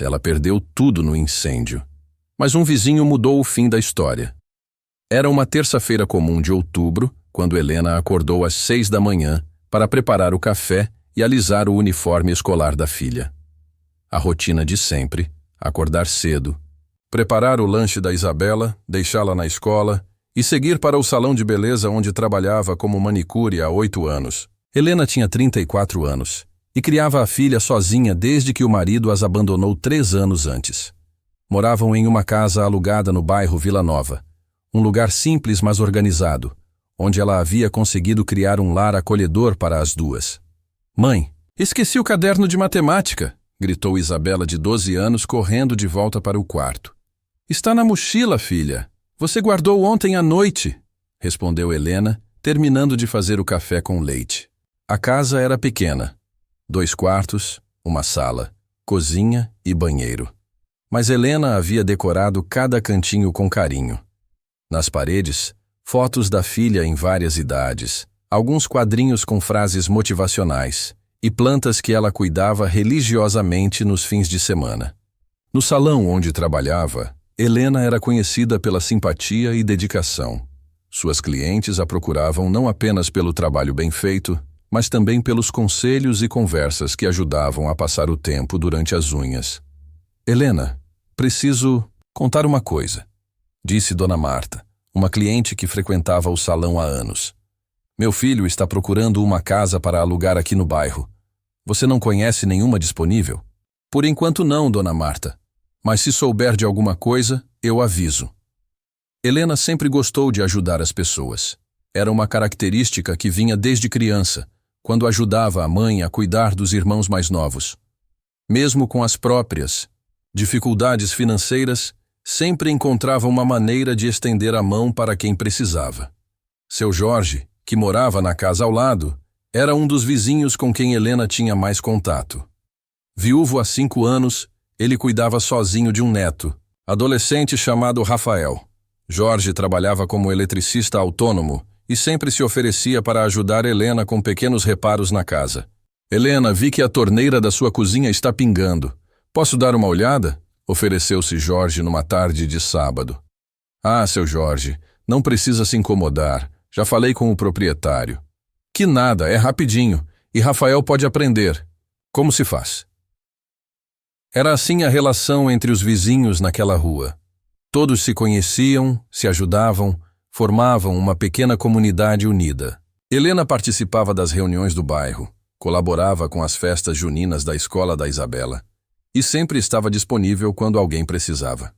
Ela perdeu tudo no incêndio. Mas um vizinho mudou o fim da história. Era uma terça-feira comum de outubro, quando Helena acordou às 6 da manhã para preparar o café e alisar o uniforme escolar da filha. A rotina de sempre: acordar cedo, preparar o lanche da Isabela, deixá-la na escola e seguir para o salão de beleza onde trabalhava como manicure há 8 anos. Helena tinha 34 anos e criava a filha sozinha desde que o marido as abandonou 3 anos antes. Moravam em uma casa alugada no bairro Vila Nova, um lugar simples mas organizado, onde ela havia conseguido criar um lar acolhedor para as duas. «Mãe, esqueci o caderno de matemática!» gritou Isabela, de 12 anos, correndo de volta para o quarto. «Está na mochila, filha. Você guardou ontem à noite», respondeu Helena, terminando de fazer o café com leite. A casa era pequena: 2 quartos, uma sala, cozinha e banheiro. Mas Helena havia decorado cada cantinho com carinho. Nas paredes, fotos da filha em várias idades, alguns quadrinhos com frases motivacionais e plantas que ela cuidava religiosamente nos fins de semana. No salão onde trabalhava, Helena era conhecida pela simpatia e dedicação. Suas clientes a procuravam não apenas pelo trabalho bem feito, mas também pelos conselhos e conversas que ajudavam a passar o tempo durante as unhas. «Helena, preciso contar uma coisa», disse Dona Marta, uma cliente que frequentava o salão há anos. «Meu filho está procurando uma casa para alugar aqui no bairro. Você não conhece nenhuma disponível?» «Por enquanto não, Dona Marta. Mas se souber de alguma coisa, eu aviso». Helena sempre gostou de ajudar as pessoas. Era uma característica que vinha desde criança, quando ajudava a mãe a cuidar dos irmãos mais novos. Mesmo com as próprias dificuldades financeiras, sempre encontrava uma maneira de estender a mão para quem precisava. Seu Jorge, que morava na casa ao lado, era um dos vizinhos com quem Helena tinha mais contato. Viúvo há 5 anos, ele cuidava sozinho de um neto, adolescente chamado Rafael. Jorge trabalhava como eletricista autônomo e sempre se oferecia para ajudar Helena com pequenos reparos na casa. «Helena, vi que a torneira da sua cozinha está pingando. Posso dar uma olhada?» ofereceu-se Jorge numa tarde de sábado. «Ah, seu Jorge, não precisa se incomodar. Já falei com o proprietário». «Que nada, é rapidinho, e Rafael pode aprender. Como se faz?» Era assim a relação entre os vizinhos naquela rua. Todos se conheciam, se ajudavam, formavam uma pequena comunidade unida. Helena participava das reuniões do bairro, colaborava com as festas juninas da escola da Isabela e sempre estava disponível quando alguém precisava.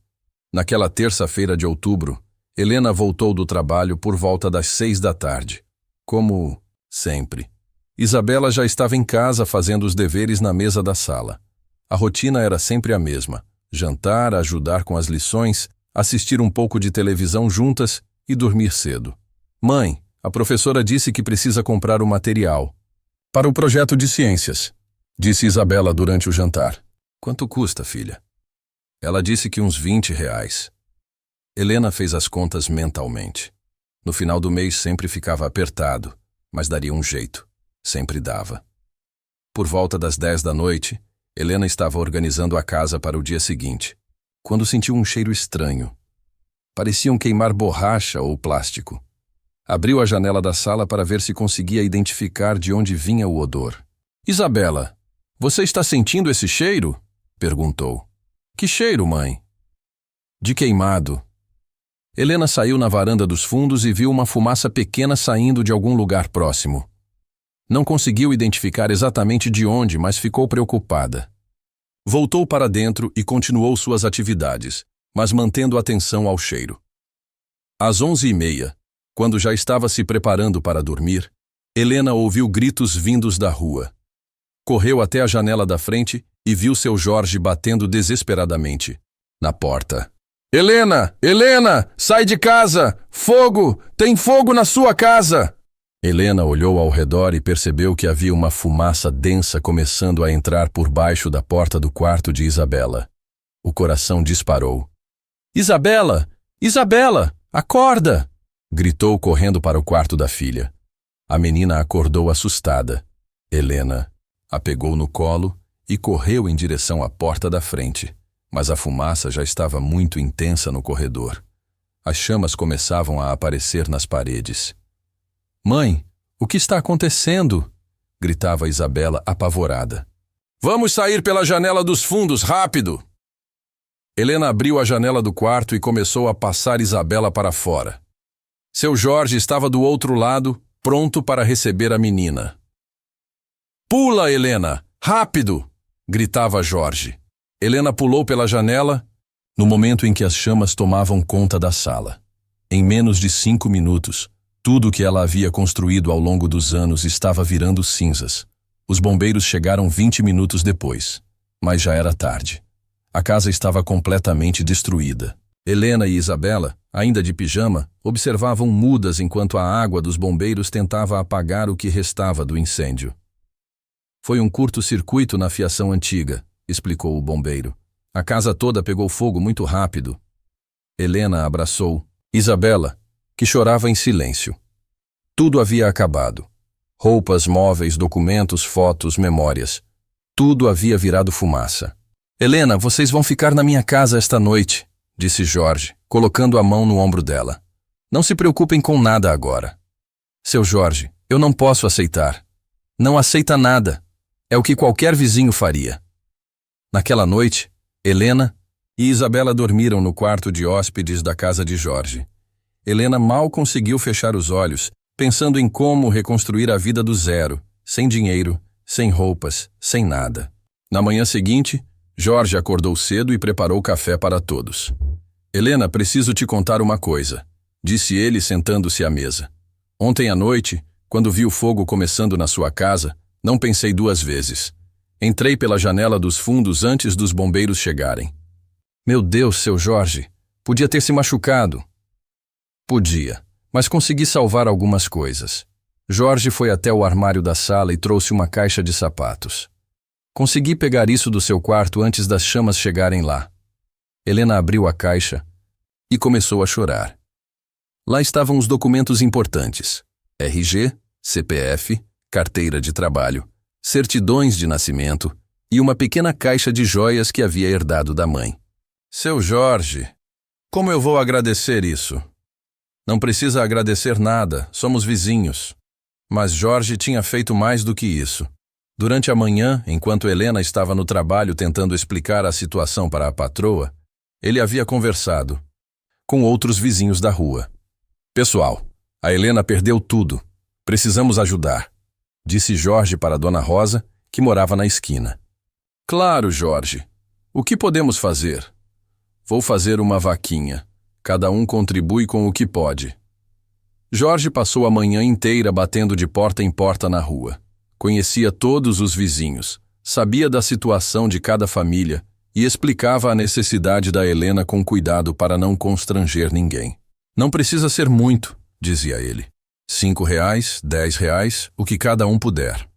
Naquela terça-feira de outubro, Helena voltou do trabalho por volta das 6 da tarde. Como sempre, Isabela já estava em casa fazendo os deveres na mesa da sala. A rotina era sempre a mesma: jantar, ajudar com as lições, assistir um pouco de televisão juntas e dormir cedo. «Mãe, a professora disse que precisa comprar o material para o projeto de ciências», disse Isabela durante o jantar. «Quanto custa, filha?» Ela disse que uns R$ 20. Helena fez as contas mentalmente. No final do mês sempre ficava apertado, mas daria um jeito. Sempre dava. Por volta das 10 da noite, Helena estava organizando a casa para o dia seguinte, quando sentiu um cheiro estranho. Pareciam queimar borracha ou plástico. Abriu a janela da sala para ver se conseguia identificar de onde vinha o odor. «Isabela, você está sentindo esse cheiro?» perguntou. «Que cheiro, mãe?» «De queimado». Helena saiu na varanda dos fundos e viu uma fumaça pequena saindo de algum lugar próximo. Não conseguiu identificar exatamente de onde, mas ficou preocupada. Voltou para dentro e continuou suas atividades, mas mantendo atenção ao cheiro. Às 11h30, quando já estava se preparando para dormir, Helena ouviu gritos vindos da rua. Correu até a janela da frente e viu seu Jorge batendo desesperadamente na porta. «Helena! Helena! Sai de casa! Fogo! Tem fogo na sua casa!» Helena olhou ao redor e percebeu que havia uma fumaça densa começando a entrar por baixo da porta do quarto de Isabela. O coração disparou. «Isabela! Isabela! Acorda!» gritou correndo para o quarto da filha. A menina acordou assustada. Helena a pegou no colo e correu em direção à porta da frente, mas a fumaça já estava muito intensa no corredor. As chamas começavam a aparecer nas paredes. "Mãe, o que está acontecendo?" gritava Isabela apavorada. "Vamos sair pela janela dos fundos, rápido!" Helena abriu a janela do quarto e começou a passar Isabela para fora. Seu Jorge estava do outro lado, pronto para receber a menina. "Pula, Helena! Rápido!" gritava Jorge. Helena pulou pela janela, no momento em que as chamas tomavam conta da sala. Em menos de 5 minutos, tudo o que ela havia construído ao longo dos anos estava virando cinzas. Os bombeiros chegaram 20 minutos depois, mas já era tarde. A casa estava completamente destruída. Helena e Isabela, ainda de pijama, observavam mudas enquanto a água dos bombeiros tentava apagar o que restava do incêndio. "Foi um curto-circuito na fiação antiga", explicou o bombeiro. "A casa toda pegou fogo muito rápido." Helena abraçou Isabela, que chorava em silêncio. Tudo havia acabado. Roupas, móveis, documentos, fotos, memórias. Tudo havia virado fumaça. "Helena, vocês vão ficar na minha casa esta noite", disse Jorge, colocando a mão no ombro dela. "Não se preocupem com nada agora." "Seu Jorge, eu não posso aceitar." "Não aceita nada. É o que qualquer vizinho faria." Naquela noite, Helena e Isabela dormiram no quarto de hóspedes da casa de Jorge. Helena mal conseguiu fechar os olhos, pensando em como reconstruir a vida do zero, sem dinheiro, sem roupas, sem nada. Na manhã seguinte, Jorge acordou cedo e preparou café para todos. "Helena, preciso te contar uma coisa", disse ele sentando-se à mesa. "Ontem à noite, quando vi o fogo começando na sua casa, não pensei 2 vezes. Entrei pela janela dos fundos antes dos bombeiros chegarem." "Meu Deus, seu Jorge, podia ter se machucado." "Podia, mas consegui salvar algumas coisas." Jorge foi até o armário da sala e trouxe uma caixa de sapatos. "Consegui pegar isso do seu quarto antes das chamas chegarem lá." Helena abriu a caixa e começou a chorar. Lá estavam os documentos importantes: RG, CPF, carteira de trabalho, certidões de nascimento e uma pequena caixa de joias que havia herdado da mãe. "Seu Jorge, como eu vou agradecer isso?" "Não precisa agradecer nada, somos vizinhos." Mas Jorge tinha feito mais do que isso. Durante a manhã, enquanto Helena estava no trabalho tentando explicar a situação para a patroa, ele havia conversado com outros vizinhos da rua. "Pessoal, a Helena perdeu tudo. Precisamos ajudar", disse Jorge para Dona Rosa, que morava na esquina. "Claro, Jorge. O que podemos fazer?" "Vou fazer uma vaquinha. Cada um contribui com o que pode." Jorge passou a manhã inteira batendo de porta em porta na rua. Conhecia todos os vizinhos, sabia da situação de cada família e explicava a necessidade da Helena com cuidado para não constranger ninguém. "Não precisa ser muito", dizia ele. R$ 5, R$ 10, o que cada um puder.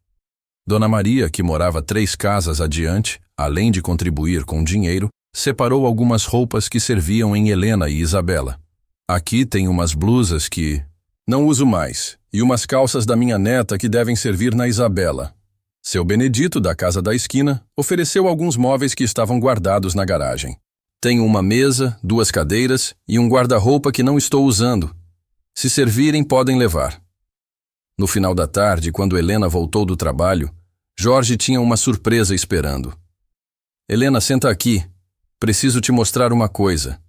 Dona Maria, que morava 3 casas adiante, além de contribuir com dinheiro, separou algumas roupas que serviam em Helena e Isabela. "Aqui tem umas blusas que não uso mais, e umas calças da minha neta que devem servir na Isabela." Seu Benedito, da casa da esquina, ofereceu alguns móveis que estavam guardados na garagem. "Tenho uma mesa, 2 cadeiras e um guarda-roupa que não estou usando. Se servirem, podem levar." No final da tarde, quando Helena voltou do trabalho, Jorge tinha uma surpresa esperando. "Helena, senta aqui. Preciso te mostrar uma coisa."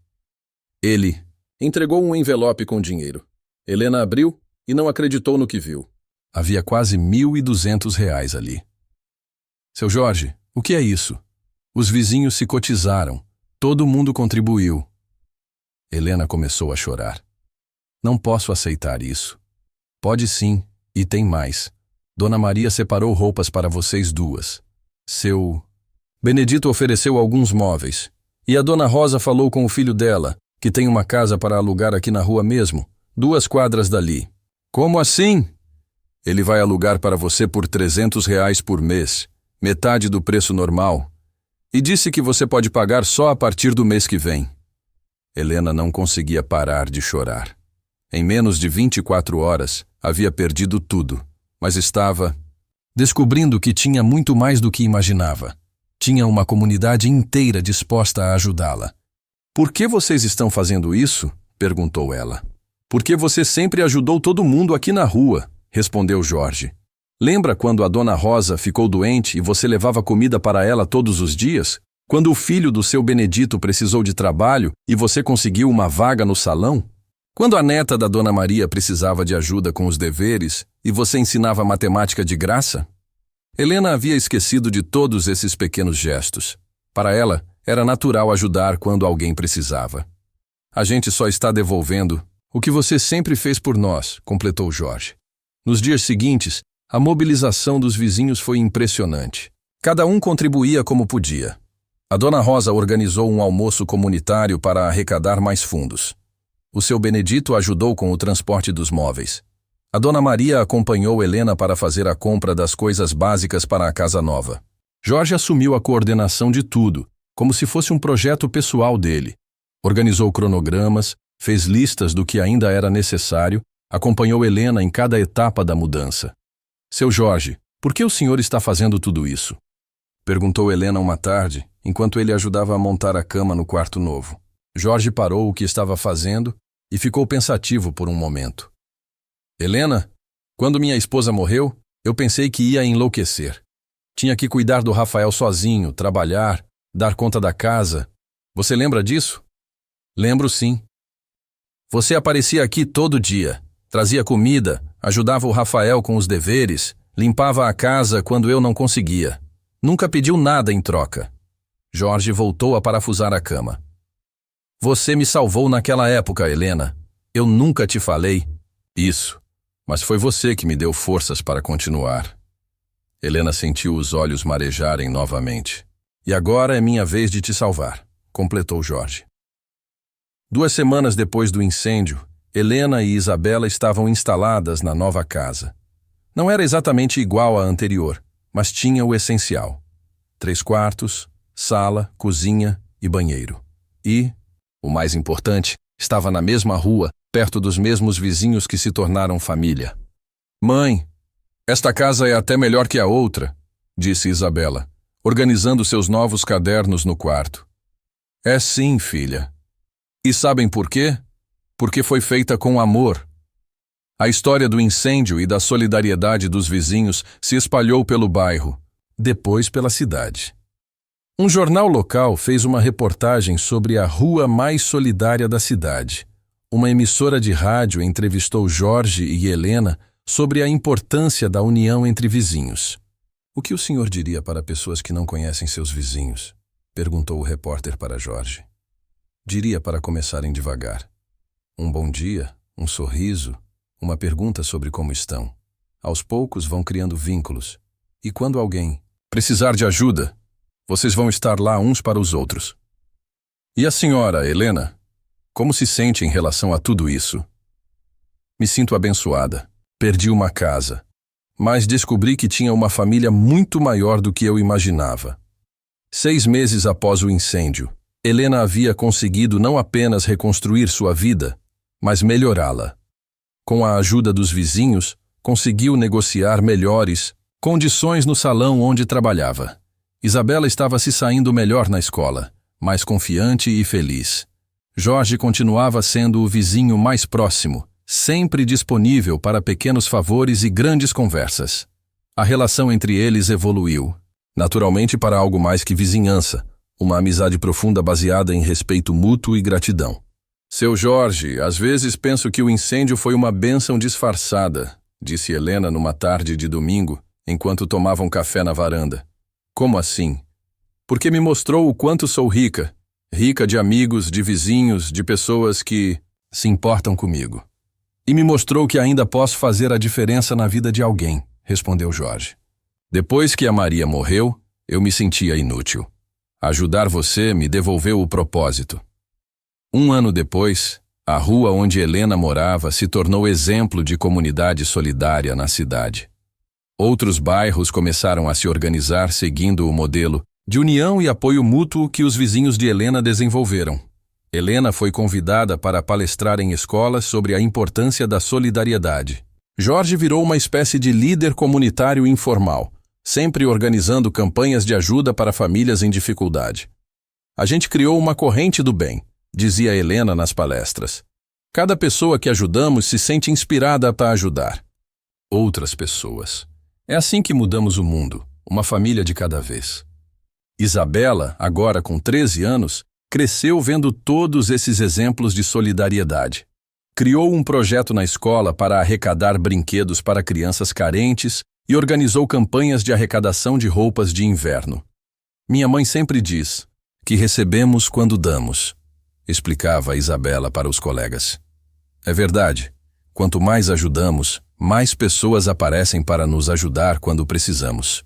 Ele entregou um envelope com dinheiro. Helena abriu e não acreditou no que viu. Havia quase R$ 1.200 ali. "Seu Jorge, o que é isso?" Os vizinhos se cotizaram. Todo mundo contribuiu. Helena começou a chorar. "Não posso aceitar isso." "Pode sim, e tem mais. Dona Maria separou roupas para vocês 2. Seu Benedito ofereceu alguns móveis. E a Dona Rosa falou com o filho dela, que tem uma casa para alugar aqui na rua mesmo, 2 quadras dali." "Como assim?" "Ele vai alugar para você por R$ 300 por mês, metade do preço normal. E disse que você pode pagar só a partir do mês que vem." Helena não conseguia parar de chorar. Em menos de 24 horas, havia perdido tudo, mas estava descobrindo que tinha muito mais do que imaginava. Tinha uma comunidade inteira disposta a ajudá-la. "Por que vocês estão fazendo isso?" perguntou ela. "Porque você sempre ajudou todo mundo aqui na rua", respondeu Jorge. "Lembra quando a Dona Rosa ficou doente e você levava comida para ela todos os dias? Quando o filho do seu Benedito precisou de trabalho e você conseguiu uma vaga no salão? Quando a neta da Dona Maria precisava de ajuda com os deveres e você ensinava matemática de graça?" Helena havia esquecido de todos esses pequenos gestos. Para ela, era natural ajudar quando alguém precisava. "A gente só está devolvendo o que você sempre fez por nós", completou Jorge. Nos dias seguintes, a mobilização dos vizinhos foi impressionante. Cada um contribuía como podia. A Dona Rosa organizou um almoço comunitário para arrecadar mais fundos. O seu Benedito ajudou com o transporte dos móveis. A Dona Maria acompanhou Helena para fazer a compra das coisas básicas para a casa nova. Jorge assumiu a coordenação de tudo, como se fosse um projeto pessoal dele. Organizou cronogramas, fez listas do que ainda era necessário, acompanhou Helena em cada etapa da mudança. "Seu Jorge, por que o senhor está fazendo tudo isso?" perguntou Helena uma tarde, enquanto ele ajudava a montar a cama no quarto novo. Jorge parou o que estava fazendo e ficou pensativo por um momento. "Helena, quando minha esposa morreu, eu pensei que ia enlouquecer. Tinha que cuidar do Rafael sozinho, trabalhar, dar conta da casa. Você lembra disso?" "Lembro, sim. Você aparecia aqui todo dia, trazia comida, ajudava o Rafael com os deveres, limpava a casa quando eu não conseguia. Nunca pediu nada em troca." Jorge voltou a parafusar a cama. "Você me salvou naquela época, Helena. Eu nunca te falei." "Isso, mas foi você que me deu forças para continuar." Helena sentiu os olhos marejarem novamente. "E agora é minha vez de te salvar", completou Jorge. 2 semanas depois do incêndio, Helena e Isabela estavam instaladas na nova casa. Não era exatamente igual à anterior, mas tinha o essencial: 3 quartos, sala, cozinha e banheiro. E, o mais importante, estava na mesma rua, perto dos mesmos vizinhos que se tornaram família. "Mãe, esta casa é até melhor que a outra", disse Isabela, organizando seus novos cadernos no quarto. "É sim, filha. E sabem por quê? Porque foi feita com amor." A história do incêndio e da solidariedade dos vizinhos se espalhou pelo bairro, depois pela cidade. Um jornal local fez uma reportagem sobre a rua mais solidária da cidade. Uma emissora de rádio entrevistou Jorge e Helena sobre a importância da união entre vizinhos. "O que o senhor diria para pessoas que não conhecem seus vizinhos?" perguntou o repórter para Jorge. "Diria para começarem devagar. Um bom dia, um sorriso, uma pergunta sobre como estão. Aos poucos vão criando vínculos. E quando alguém precisar de ajuda, vocês vão estar lá uns para os outros." "E a senhora, Helena, como se sente em relação a tudo isso?" "Me sinto abençoada. Perdi uma casa, mas descobri que tinha uma família muito maior do que eu imaginava." 6 meses após o incêndio, Helena havia conseguido não apenas reconstruir sua vida, mas melhorá-la. Com a ajuda dos vizinhos, conseguiu negociar melhores condições no salão onde trabalhava. Isabela estava se saindo melhor na escola, mais confiante e feliz. Jorge continuava sendo o vizinho mais próximo, sempre disponível para pequenos favores e grandes conversas. A relação entre eles evoluiu, naturalmente para algo mais que vizinhança, uma amizade profunda baseada em respeito mútuo e gratidão. "Seu Jorge, às vezes penso que o incêndio foi uma bênção disfarçada", disse Helena numa tarde de domingo, enquanto tomavam café na varanda. "Como assim?" "Porque me mostrou o quanto sou rica. Rica de amigos, de vizinhos, de pessoas que se importam comigo. E me mostrou que ainda posso fazer a diferença na vida de alguém", respondeu Jorge. "Depois que a Maria morreu, eu me sentia inútil. Ajudar você me devolveu o propósito." 1 ano depois, a rua onde Helena morava se tornou exemplo de comunidade solidária na cidade. Outros bairros começaram a se organizar seguindo o modelo de união e apoio mútuo que os vizinhos de Helena desenvolveram. Helena foi convidada para palestrar em escolas sobre a importância da solidariedade. Jorge virou uma espécie de líder comunitário informal, sempre organizando campanhas de ajuda para famílias em dificuldade. A gente criou uma corrente do bem, dizia Helena nas palestras. Cada pessoa que ajudamos se sente inspirada para ajudar outras pessoas. É assim que mudamos o mundo, uma família de cada vez. Isabela, agora com 13 anos, cresceu vendo todos esses exemplos de solidariedade. Criou um projeto na escola para arrecadar brinquedos para crianças carentes e organizou campanhas de arrecadação de roupas de inverno. Minha mãe sempre diz que recebemos quando damos, explicava Isabela para os colegas. É verdade, quanto mais ajudamos, mais pessoas aparecem para nos ajudar quando precisamos.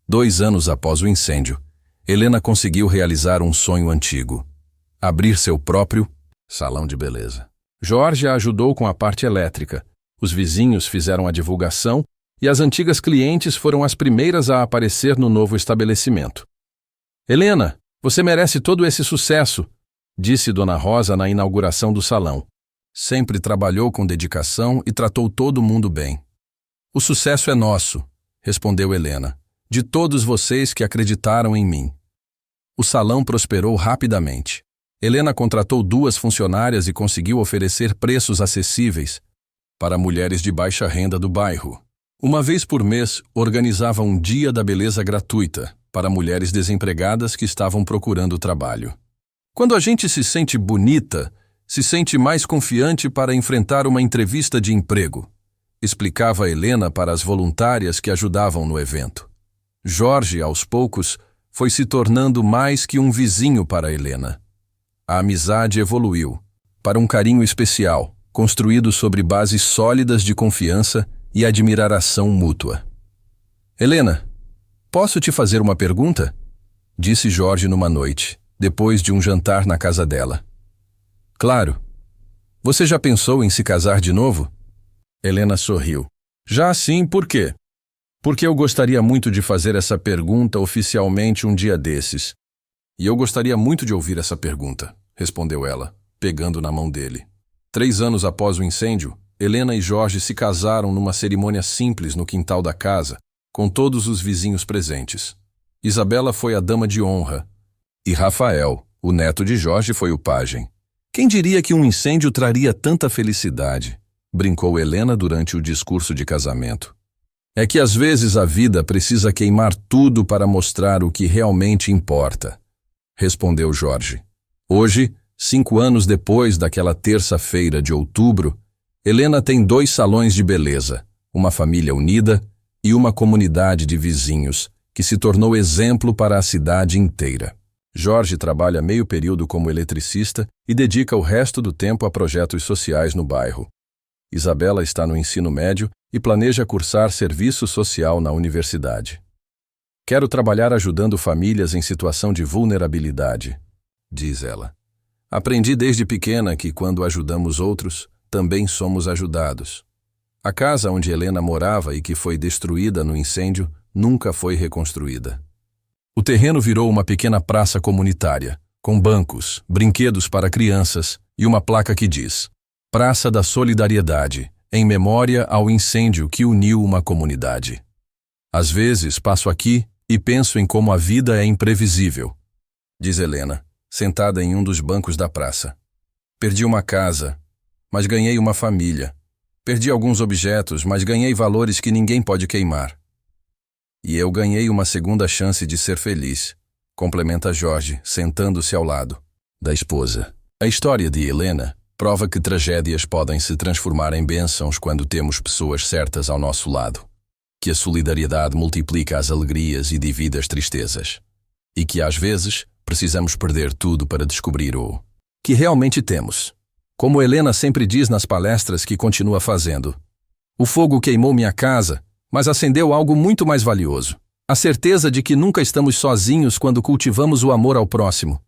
2 anos após o incêndio, Helena conseguiu realizar um sonho antigo: abrir seu próprio salão de beleza. Jorge a ajudou com a parte elétrica, os vizinhos fizeram a divulgação e as antigas clientes foram as primeiras a aparecer no novo estabelecimento. Helena, você merece todo esse sucesso, disse Dona Rosa na inauguração do salão. Sempre trabalhou com dedicação e tratou todo mundo bem. O sucesso é nosso, respondeu Helena, de todos vocês que acreditaram em mim. O salão prosperou rapidamente. Helena contratou 2 funcionárias e conseguiu oferecer preços acessíveis para mulheres de baixa renda do bairro. Uma vez por mês, organizava um dia da beleza gratuita para mulheres desempregadas que estavam procurando trabalho. Quando a gente se sente bonita, se sente mais confiante para enfrentar uma entrevista de emprego, explicava Helena para as voluntárias que ajudavam no evento. Jorge, aos poucos, foi se tornando mais que um vizinho para Helena. A amizade evoluiu para um carinho especial, construído sobre bases sólidas de confiança e admiração mútua. Helena, posso te fazer uma pergunta? Disse Jorge numa noite, depois de um jantar na casa dela. Claro. Você já pensou em se casar de novo? Helena sorriu. Já sim, por quê? Porque eu gostaria muito de fazer essa pergunta oficialmente um dia desses. E eu gostaria muito de ouvir essa pergunta, respondeu ela, pegando na mão dele. 3 anos após o incêndio, Helena e Jorge se casaram numa cerimônia simples no quintal da casa, com todos os vizinhos presentes. Isabela foi a dama de honra, e Rafael, o neto de Jorge, foi o pajem. Quem diria que um incêndio traria tanta felicidade? Brincou Helena durante o discurso de casamento. É que às vezes a vida precisa queimar tudo para mostrar o que realmente importa, respondeu Jorge. Hoje, 5 anos depois daquela terça-feira de outubro, Helena tem 2 salões de beleza, uma família unida e uma comunidade de vizinhos que se tornou exemplo para a cidade inteira. Jorge trabalha meio período como eletricista e dedica o resto do tempo a projetos sociais no bairro. Isabela está no ensino médio e planeja cursar serviço social na universidade. Quero trabalhar ajudando famílias em situação de vulnerabilidade, diz ela. Aprendi desde pequena que quando ajudamos outros, também somos ajudados. A casa onde Helena morava e que foi destruída no incêndio nunca foi reconstruída. O terreno virou uma pequena praça comunitária, com bancos, brinquedos para crianças e uma placa que diz: Praça da Solidariedade, em memória ao incêndio que uniu uma comunidade. Às vezes passo aqui e penso em como a vida é imprevisível, diz Helena, sentada em um dos bancos da praça. Perdi uma casa, mas ganhei uma família. Perdi alguns objetos, mas ganhei valores que ninguém pode queimar. E eu ganhei uma segunda chance de ser feliz, complementa Jorge, sentando-se ao lado da esposa. A história de Helena prova que tragédias podem se transformar em bênçãos quando temos pessoas certas ao nosso lado, que a solidariedade multiplica as alegrias e divide as tristezas, e que às vezes precisamos perder tudo para descobrir o que realmente temos. Como Helena sempre diz nas palestras que continua fazendo: o fogo queimou minha casa, mas acendeu algo muito mais valioso. A certeza de que nunca estamos sozinhos quando cultivamos o amor ao próximo.